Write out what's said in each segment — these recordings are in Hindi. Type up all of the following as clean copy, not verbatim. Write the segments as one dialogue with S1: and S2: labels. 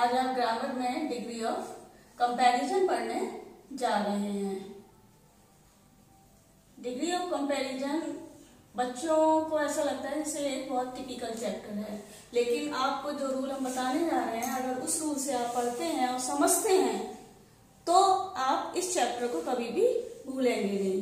S1: आज आप ग्रामर में डिग्री ऑफ कंपैरिजन पढ़ने जा रहे हैं। डिग्री ऑफ कंपैरिजन बच्चों को ऐसा लगता है जैसे एक बहुत टिपिकल चैप्टर है, लेकिन आपको जो रूल हम बताने जा रहे हैं, अगर उस रूल से आप पढ़ते हैं और समझते हैं तो आप इस चैप्टर को कभी भी भूलेंगे नहीं।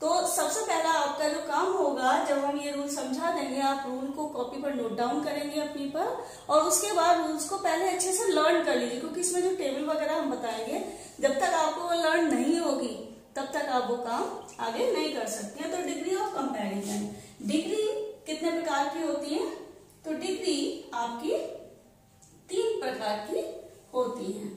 S1: तो सबसे पहला आपका जो काम होगा, जब हम ये रूल समझा देंगे, आप रूल को कॉपी पर नोट डाउन करेंगे अपनी पर, और उसके बाद रूल्स को पहले अच्छे से लर्न कर लीजिए, क्योंकि इसमें जो टेबल वगैरह हम बताएंगे, जब तक आपको वो लर्न नहीं होगी तब तक आप वो काम आगे नहीं कर सकते हैं। तो डिग्री ऑफ कंपैरिजन, डिग्री कितने प्रकार की होती है? तो डिग्री आपकी 3 प्रकार की होती है।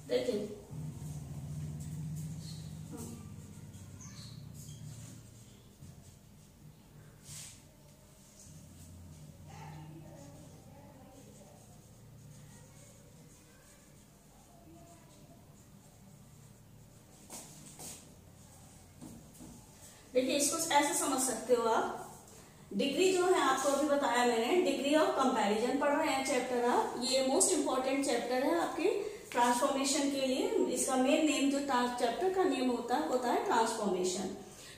S1: देखिए, देखिए इसको ऐसे समझ सकते हो आप। डिग्री जो है, आपको अभी बताया मैंने, डिग्री ऑफ कंपैरिजन पढ़ रहे हैं चैप्टर आप। ये मोस्ट इंपॉर्टेंट चैप्टर है आपके ट्रांसफॉर्मेशन के लिए। इसका मेन नेम जो चैप्टर का नेम होता है ट्रांसफॉर्मेशन।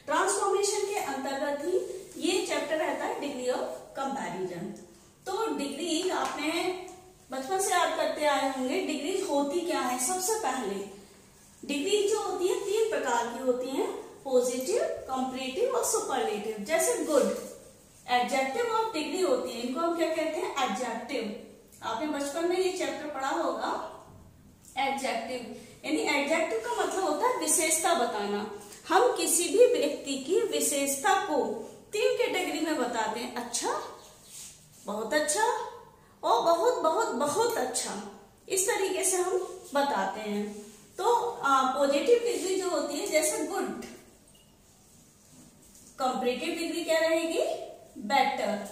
S1: ट्रांसफॉर्मेशन के अंतर्गत ही ये चैप्टर रहता है डिग्री ऑफ कंपैरिजन। तो डिग्री आपने बचपन से याद करते आए होंगे, डिग्री होती क्या है। सबसे पहले डिग्री जो होती है 3 प्रकार की होती है, पॉजिटिव, कंपैरेटिव और सुपरलेटिव। जैसे गुड, एडजेक्टिव ऑफ डिग्री होती है, इनको हम क्या कहते हैं? एडजेक्टिव। आपने बचपन में ये चैप्टर पढ़ा होगा, एडजेक्टिव। यानी एडजेक्टिव का मतलब होता है विशेषता बताना। हम किसी भी व्यक्ति की विशेषता को 3 कैटेगरी में बताते हैं, अच्छा, बहुत अच्छा और बहुत बहुत बहुत अच्छा। इस तरीके से हम बताते हैं। तो पॉजिटिव डिग्री जो होती है, जैसे गुड। कंपैरेटिव डिग्री क्या रहेगी? बेटर।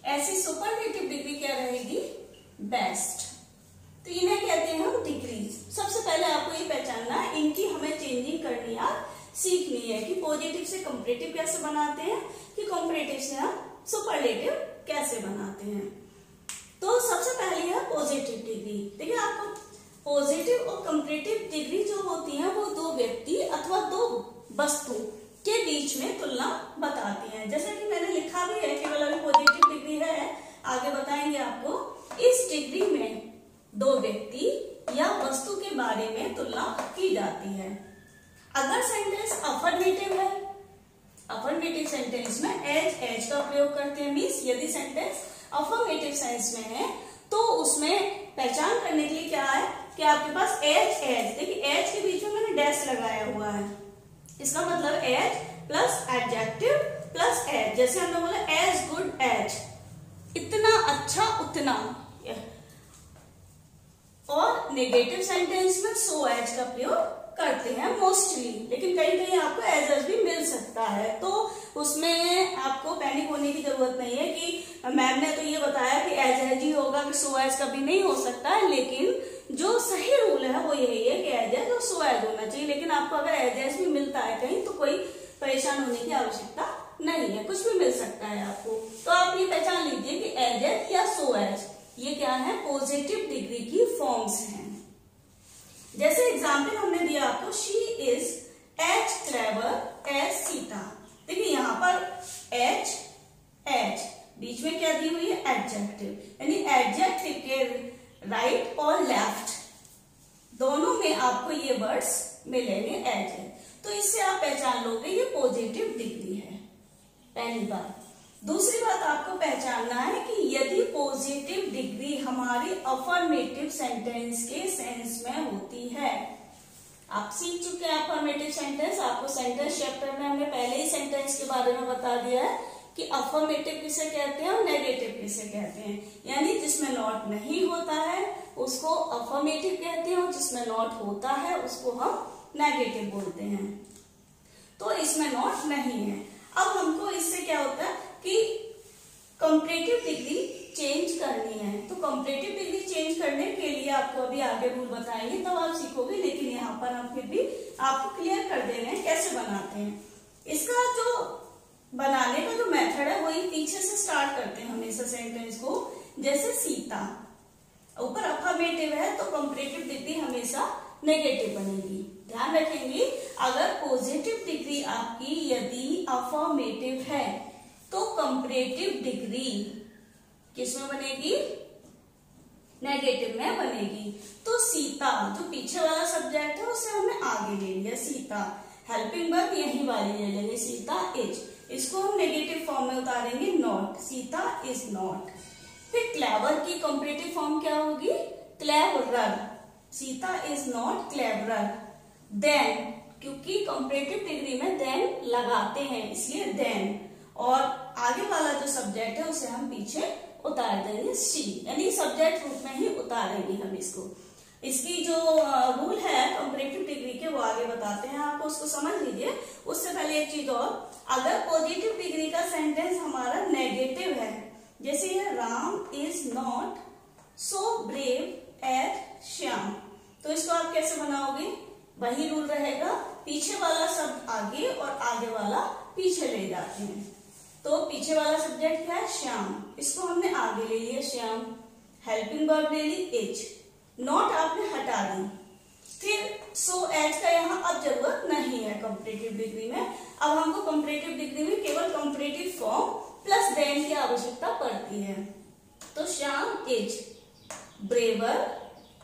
S1: ऐसी सुपरलेटिव डिग्री क्या रहेगी? बेस्ट। तो इन्हें कहते हैं हम डिग्रीज। सबसे पहले आपको ये पहचानना है, इनकी हमें चेंजिंग करनी है, सीखनी है कि पॉजिटिव से कंपैरेटिव कैसे बनाते हैं, कि कंपैरेटिव से हम सुपरलेटिव कैसे बनाते हैं। तो सबसे पहली है पॉजिटिव डिग्री। देखिए, आपको पॉजिटिव और कंपैरेटिव डिग्री जो होती है वो 2 व्यक्ति अथवा 2 वस्तु के बीच में तुलना बताती है। जैसे कि मैंने लिखा भी है, केवल अभी पॉजिटिव डिग्री है, आगे बताएंगे आपको। इस डिग्री में 2 व्यक्ति या वस्तु के बारे में तुलना की जाती है। अगर सेंटेंस अफर्मेटिव है, अफर्मेटिव सेंटेंस में एज का प्रयोग करते हैं। मीन्स यदि सेंटेंस अफर्मेटिव सेंस में है तो उसमें पहचान करने के लिए क्या है कि आपके पास एज। देखिए, एज के बीच में मैंने डैश लगाया हुआ है, इसका मतलब as plus adjective plus as. जैसे हमने बोला एज गुड एज, इतना अच्छा उतना। और नेगेटिव सेंटेंस में सो एज का प्रयोग करते हैं मोस्टली, लेकिन कहीं कहीं आपको एज भी मिल सकता है। तो उसमें आपको पैनिक होने की जरूरत नहीं है कि मैम ने तो ये बताया कि एज ही होगा, कि सो एज कभी नहीं हो सकता है। लेकिन जो सही रूल है वो यही है कि एज और सो एज होना चाहिए। लेकिन आपको अगर एज भी मिलता है कहीं तो कोई परेशान होने की आवश्यकता नहीं है, कुछ भी मिल सकता है आपको। तो आप ये पहचान लीजिए कि एज या सो एज, ये क्या है? पॉजिटिव डिग्री की फॉर्म्स हैं। जैसे एग्जाम्पल हमने दिया आपको, she is as clever as Sita. देखिए यहाँ पर एच एच बीच में क्या दी हुई है, एडजेक्टिव, यानी एडजेक्टिव के राइट और लेफ्ट दोनों में आपको ये वर्ड्स मिलेंगे एज है। तो इससे आप पहचान लोगे ये पॉजिटिव डिग्री है, पहली बात। दूसरी बात आपको पहचानना है कि यदि पॉजिटिव डिग्री हमारी अफर्मेटिव सेंटेंस के सेंस में होती है। आप सीख चुके हैं अफर्मेटिव सेंटेंस, आपको सेंटेंस चैप्टर में हमने पहले ही सेंटेंस के बारे में बता दिया है कि अफर्मेटिव किसे कहते हैं और नेगेटिव किसे कहते हैं। यानी जिसमें नॉट नहीं होता है उसको अफर्मेटिव कहते हैं और जिसमें नॉट होता है उसको हम नेगेटिव बोलते हैं। तो इसमें नॉट नहीं है। अब हमको इससे क्या होता है कि कंपैरेटिव डिग्री चेंज करनी है। तो कंपैरेटिव डिग्री चेंज करने के लिए आपको अभी आगे रूल बताएंगे तब आप सीखोगे, लेकिन यहाँ पर हम फिर भी आपको क्लियर कर दे रहे हैं कैसे बनाते हैं। इसका जो बनाने का जो मेथड है वही पीछे से स्टार्ट करते हैं हमेशा सेंटेंस को। जैसे सीता, ऊपर अफर्मेटिव है तो कंपैरेटिव डिग्री हमेशा नेगेटिव बनेगी। ध्यान रखेंगे, अगर पॉजिटिव डिग्री आपकी यदि अफर्मेटिव है तो कंपैरेटिव डिग्री किसमें बनेगी, नेगेटिव में बनेगी। तो सीता जो पीछे वाला सब्जेक्ट है उसे हमने आगे ले लिया, सीता। हेल्पिंग वर्ब यही वाली ले लेंगे, सीता इज। इसको हम नेगेटिव फॉर्म में उतारेंगे, नॉट, सीता इज नॉट। फिर क्लेवर की कंपैरेटिव फॉर्म क्या होगी, cleverer, Sita is not cleverer. Than, क्योंकि कंपैरेटिव डिग्री में देन लगाते हैं इसलिए देन, और आगे वाला जो सब्जेक्ट है उसे हम पीछे उतार देंगे, शी, यानी सब्जेक्ट रूप में ही उतारेंगे हम इसको। इसकी जो रूल है कंपैरेटिव डिग्री के वो आगे बताते हैं आपको, उसको समझ लीजिए। उससे पहले एक चीज और, अगर पॉजिटिव डिग्री का सेंटेंस हमारा नेगेटिव है, जैसे ये Ram is not so brave as Shyam, तो इसको आप कैसे बनाओगे, वही रूल रहेगा, पीछे वाला शब्द आगे और आगे वाला पीछे ले जाते हैं। तो पीछे वाला सब्जेक्ट क्या है, श्याम, इसको हमने आगे ले लिया श्याम। हेल्पिंग वर्ब ले ली इज, नॉट आपने हटा दी। फिर सो एज का यहाँ अब जरूरत नहीं है कंपैरेटिव डिग्री में। अब हमको कंपैरेटिव डिग्री में केवल कंपैरेटिव फॉर्म प्लस देन की आवश्यकता पड़ती है। तो श्याम इज ब्रेवर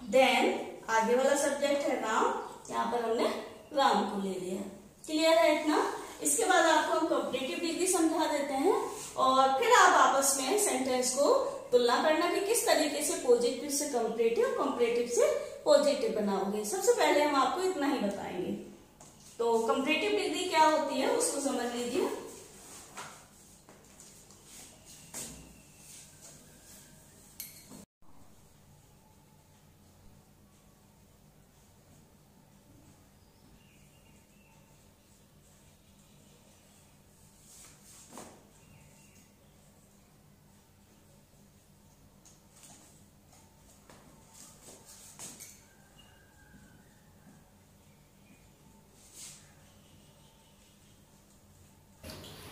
S1: देन, आगे वाला सब्जेक्ट है राम, यहाँ पर हमने राम को ले लिया। क्लियर है इतना। इसके बाद आपको हम कंपैरेटिव डिग्री समझा देते हैं और फिर आप आपस में सेंटेंस को तुलना करना कि किस तरीके से पॉजिटिव से कंपैरेटिव, कंपैरेटिव से पॉजिटिव बनाओगे। सबसे पहले हम आपको इतना ही बताएंगे। तो कंपैरेटिव डिग्री क्या होती है उसको समझ लीजिए।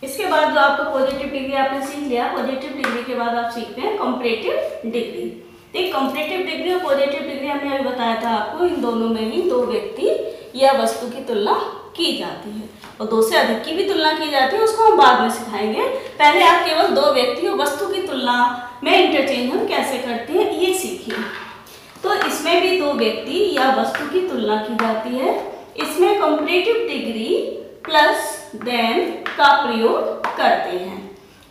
S1: इसके बाद जो आपको पॉजिटिव डिग्री आपने सीख लिया, पॉजिटिव डिग्री के बाद आप सीखते हैं कंपैरेटिव डिग्री। ठीक, कंपैरेटिव डिग्री और पॉजिटिव डिग्री हमने अभी बताया था आपको, इन दोनों में ही दो व्यक्ति या वस्तु की तुलना की जाती है और दो से अधिक की भी तुलना की जाती है, उसको हम बाद में सिखाएंगे। पहले आप केवल दो व्यक्ति और वस्तु की तुलना में इंटरचेंज हम कैसे करते हैं ये सीखिए। तो इसमें भी दो व्यक्ति या वस्तु की तुलना की जाती है। इसमें कंपैरेटिव डिग्री प्लस देन का प्रयोग करते हैं।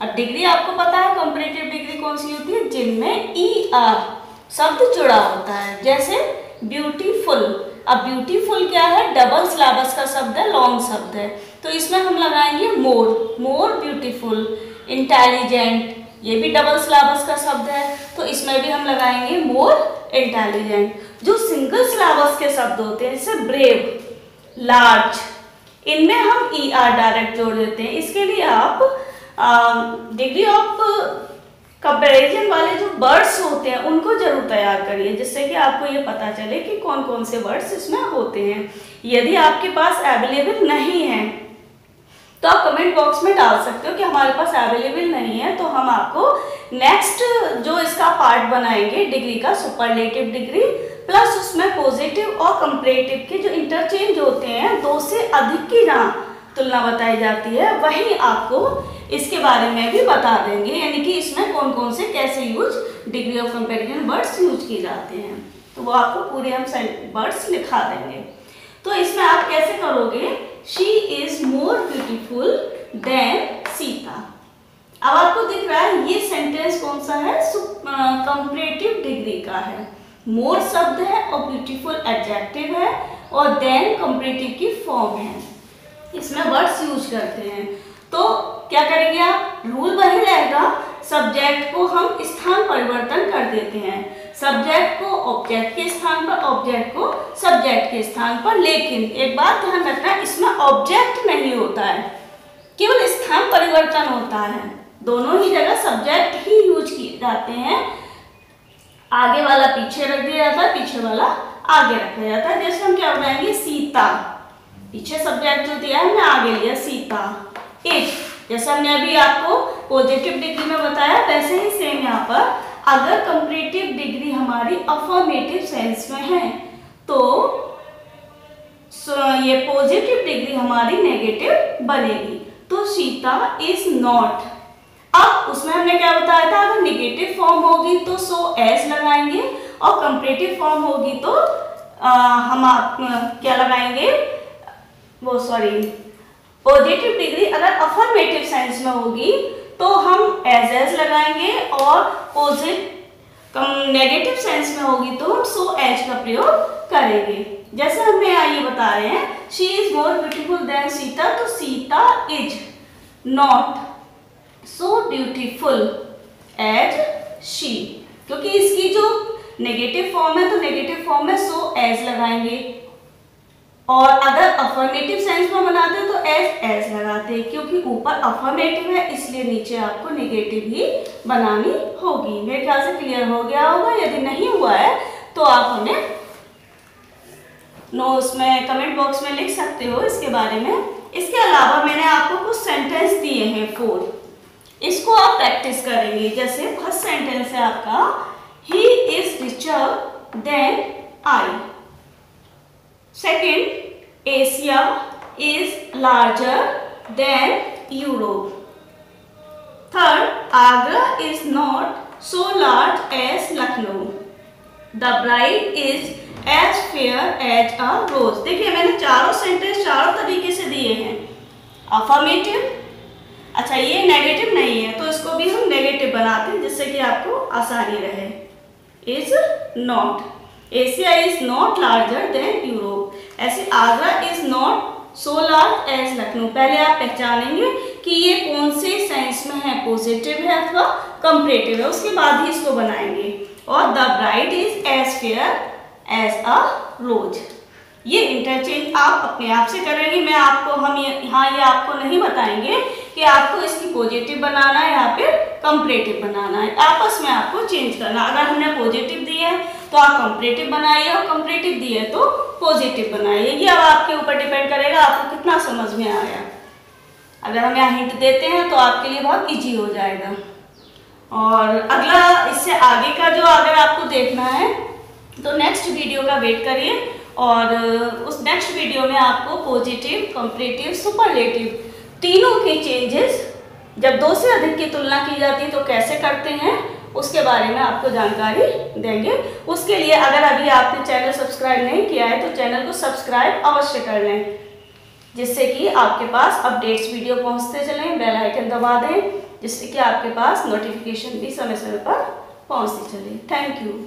S1: अब डिग्री आपको पता है कंपैरेटिव डिग्री कौन सी होती है, जिनमें ER शब्द जुड़ा होता है। जैसे ब्यूटीफुल, अब ब्यूटीफुल क्या है, डबल सिलेबस का शब्द है, लॉन्ग शब्द है, तो इसमें हम लगाएंगे मोर, मोर ब्यूटीफुल। इंटेलिजेंट, ये भी डबल सिलेबस का शब्द है, तो इसमें भी हम लगाएंगे मोर इंटेलिजेंट। जो सिंगल सिलेबस के शब्द होते हैं जैसे ब्रेव, लार्ज, इनमें हम ER डायरेक्ट जोड़ देते हैं। इसके लिए आप डिग्री ऑफ कंपैरिजन वाले जो वर्ड्स होते हैं उनको जरूर तैयार करिए, जिससे कि आपको ये पता चले कि कौन कौन से वर्ड्स इसमें होते हैं। यदि आपके पास अवेलेबल नहीं है तो आप कमेंट बॉक्स में डाल सकते हो कि हमारे पास अवेलेबल नहीं है, तो हम आपको नेक्स्ट जो इसका पार्ट बनाएंगे डिग्री का, सुपरलेटिव डिग्री प्लस उसमें पॉजिटिव और कंपैरेटिव के जो इंटरचेंज होते हैं, दो से अधिक की जहाँ तुलना बताई जाती है वही आपको इसके बारे में भी बता देंगे, यानी कि इसमें कौन कौन से कैसे use degree of comparison words use किए जाते हैं, तो वो आपको पूरे हम वर्ड्स लिखा देंगे। तो इसमें आप कैसे करोगे, she is more beautiful than Sita. अब आपको दिख रहा है ये सेंटेंस कौन सा है, कंपैरेटिव डिग्री का है। मोर शब्द है और ब्यूटीफुल एडजेक्टिव है और देन कंपैरेटिव की फॉर्म है, इसमें वर्ड्स यूज करते हैं। तो क्या करेंगे आप, रूल वही रहेगा, सब्जेक्ट को हम स्थान परिवर्तन कर देते हैं, सब्जेक्ट को ऑब्जेक्ट के स्थान पर, ऑब्जेक्ट को सब्जेक्ट के स्थान पर। लेकिन एक बात ध्यान रखना, इसमें ऑब्जेक्ट नहीं होता है, केवल स्थान परिवर्तन होता है। दोनों ही जगह सब्जेक्ट ही यूज किए जाते हैं, आगे वाला पीछे रख दिया जाता है, पीछे वाला आगे रखा जाता है। जैसे हम क्या बनाएंगे, सीता, पीछे सब्जेक्ट जो दिया है हमने आगे लिया सीता। इज, जैसे हमने अभी आपको पॉजिटिव डिग्री में बताया, वैसे ही सेम यहाँ पर अगर कंपैरेटिव डिग्री हमारी अफर्मेटिव सेंस में है तो ये पॉजिटिव डिग्री हमारी नेगेटिव बनेगी। तो सीता इज नॉट, अब उसमें हमने क्या बताया था, अगर नेगेटिव फॉर्म होगी तो सो एज लगाएंगे और कंपैरेटिव फॉर्म होगी तो हम क्या लगाएंगे, वो सॉरी पॉजिटिव डिग्री अगर अफर्मेटिव सेंस में होगी तो हम एज लगाएंगे और नेगेटिव सेंस में होगी तो हम सो एज का प्रयोग करेंगे। जैसे हमने यहाँ ये बता रहे हैं, she is more beautiful than Sita, तो Sita is not so beautiful as she, क्योंकि इसकी जो नेगेटिव फॉर्म है तो नेगेटिव फॉर्म में सो एज लगाएंगे, और अगर अफर्मेटिव सेंस में बनाते हैं तो एज लगाते हैं, क्योंकि ऊपर अफर्मेटिव है इसलिए नीचे आपको नेगेटिव ही बनानी होगी। मेरे ख्याल से क्लियर हो गया होगा, यदि नहीं हुआ है तो आप हमें नोट्स में कमेंट बॉक्स में लिख सकते हो इसके बारे में। इसके अलावा मैंने आपको कुछ सेंटेंस दिए हैं 4, इसको आप प्रैक्टिस करेंगे। जैसे फर्स्ट सेंटेंस है आपका, he is richer than I. Second, Asia is larger than Europe. Third, Agra is not so large as Lucknow. The bride is as fair as a rose. देखिए मैंने चारों सेंटेंस चारों तरीके से दिए हैं। अफर्मेटिव, अच्छा ये नेगेटिव नहीं है तो इसको भी हम नेगेटिव बनाते हैं जिससे कि आपको आसानी रहे। Is not, Asia is not larger than Europe. ऐसे Agra is not so large as Lucknow. पहले आप पहचानेंगे कि ये कौन से सेंस में है, पॉजिटिव है अथवा कंपैरेटिव है, उसके बाद ही इसको बनाएंगे। और the bride is as fair as a rose. ये इंटरचेंज आप अपने आप से करेंगे, मैं आपको हम यहाँ ये आपको नहीं बताएंगे कि आपको इसकी पॉजिटिव बनाना है या फिर कंपैरेटिव बनाना है, आपस में आपको चेंज करना। अगर हमने पॉजिटिव दी है तो आप कंपैरेटिव बनाइए और कंपैरेटिव दी है तो पॉजिटिव बनाइए। ये अब आपके ऊपर डिपेंड करेगा आपको कितना समझ में आ गया। अगर हम यहाँ हिंट देते हैं तो आपके लिए बहुत ईजी हो जाएगा। और अगला इससे आगे का जो अगर आपको देखना है तो नेक्स्ट वीडियो का वेट करिए, और उस नेक्स्ट वीडियो में आपको पॉजिटिव, कंपैरेटिव, सुपरलेटिव तीनों के चेंजेस जब दो से अधिक की तुलना की जाती है तो कैसे करते हैं उसके बारे में आपको जानकारी देंगे। उसके लिए अगर अभी आपने चैनल सब्सक्राइब नहीं किया है तो चैनल को सब्सक्राइब अवश्य कर लें, जिससे कि आपके पास अपडेट्स वीडियो पहुंचते चलें। बेल आइकन दबा दें जिससे कि आपके पास नोटिफिकेशन भी समय समय पर पहुंचती चले। Thank you.